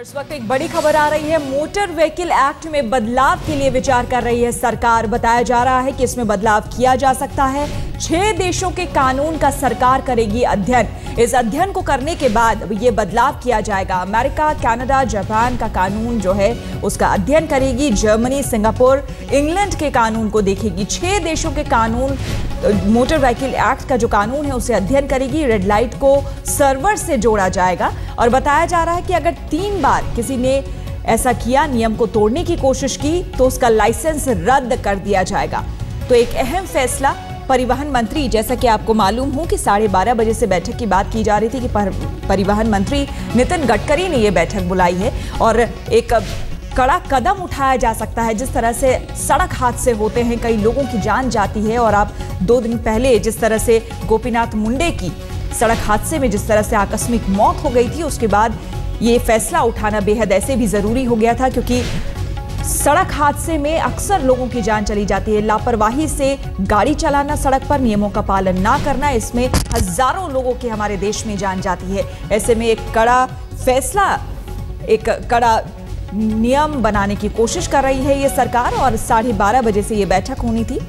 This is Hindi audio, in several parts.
इस वक्त एक बड़ी खबर आ रही है। मोटर व्हीकल एक्ट में बदलाव के लिए विचार कर रही है सरकार। बताया जा रहा है कि इसमें बदलाव किया जा सकता है। 6 देशों के कानून का सरकार करेगी अध्ययन। इस अध्ययन को करने के बाद ये बदलाव किया जाएगा। अमेरिका, कनाडा, जापान का कानून जो है उसका अध्ययन करेगी। जर्मनी, सिंगापुर, इंग्लैंड के कानून को देखेगी। 6 देशों के कानून, मोटर व्हीकल एक्ट का जो कानून है उसे अध्ययन करेगी। रेड लाइट को सर्वर से जोड़ा जाएगा और बताया जा रहा है कि अगर 3 बार किसी ने ऐसा किया, नियम को तोड़ने की कोशिश की, तो उसका लाइसेंस रद्द कर दिया जाएगा। तो एक अहम फैसला परिवहन मंत्री, जैसा कि आपको मालूम हो कि 12:30 बजे से बैठक की बात की जा रही थी कि परिवहन मंत्री नितिन गडकरी ने यह बैठक बुलाई है और एक कड़ा कदम उठाया जा सकता है। जिस तरह से सड़क हादसे होते हैं, कई लोगों की जान जाती है और आप 2 दिन पहले जिस तरह से गोपीनाथ मुंडे की सड़क हादसे में जिस तरह से आकस्मिक मौत हो गई थी, उसके बाद ये फैसला उठाना बेहद ऐसे भी जरूरी हो गया था, क्योंकि सड़क हादसे में अक्सर लोगों की जान चली जाती है। लापरवाही से गाड़ी चलाना, सड़क पर नियमों का पालन ना करना, इसमें हजारों लोगों की हमारे देश में जान जाती है। ऐसे में एक कड़ा फैसला, एक कड़ा नियम बनाने की कोशिश कर रही है ये सरकार और 12:30 बजे से ये बैठक होनी थी।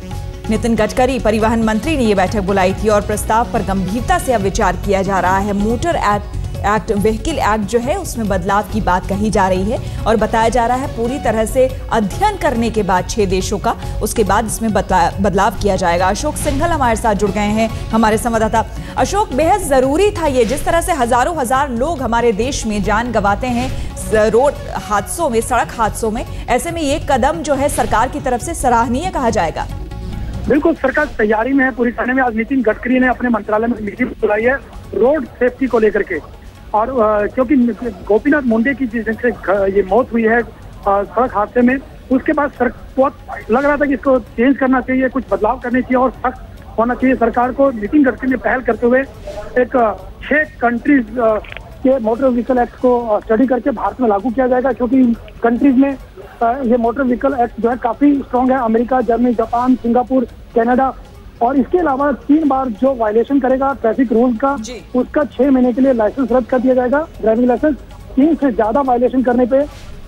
नितिन गडकरी परिवहन मंत्री ने ये बैठक बुलाई थी और प्रस्ताव पर गंभीरता से अब विचार किया जा रहा है। मोटर एक्ट, व्हीकल एक्ट जो है उसमें बदलाव की बात कही जा रही है और बताया जा रहा है पूरी तरह से अध्ययन करने के बाद 6 देशों का, उसके बाद इसमें बदलाव किया जाएगा। अशोक सिंघल हमारे साथ जुड़ गए हैं, हमारे संवाददाता। अशोक, बेहद जरूरी था ये, जिस तरह से हजारों हजार लोग हमारे देश में जान गंवाते हैं रोड हादसों में, सड़क हादसों में, ऐसे में ये कदम जो है सरकार की तरफ से सराहनीय कहा जाएगा। बिल्कुल, सरकार तैयारी में है पूरी तरह में। आज नितिन गडकरी ने अपने मंत्रालय में मीटिंग बुलाई है रोड सेफ्टी को लेकर के, और क्योंकि गोपीनाथ मुंडे की जिससे ये मौत हुई है सड़क हादसे में, उसके बाद बहुत लग रहा था कि इसको चेंज करना चाहिए, कुछ बदलाव करने चाहिए और सख्त होना चाहिए। सरकार को नितिन गडकरी ने पहल करते हुए एक 6 कंट्रीज के मोटर व्हीकल एक्ट को स्टडी करके भारत में लागू किया जाएगा, क्योंकि कंट्रीज में ये मोटर व्हीकल एक्ट जो है काफी स्ट्रॉन्ग है। America, Germany, Japan, Singapore, Canada, और इसके अलावा 3 बार जो वायलेशन करेगा ट्रैफिक रूल्स का, उसका 6 महीने के लिए लाइसेंस रद्द कर दिया जाएगा। ड्राइविंग लाइसेंस 3 से ज्यादा वायलेशन करने पे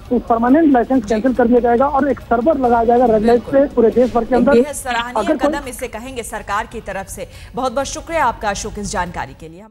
तो परमानेंट लाइसेंस कैंसिल कर दिया जाएगा और एक सर्वर लगाया जाएगा रेड लाइट पे पूरे देश भर के अंदर। सराहनीय कदम इसे कहेंगे सरकार की तरफ से। बहुत बहुत शुक्रिया आपका अशोक इस जानकारी के लिए।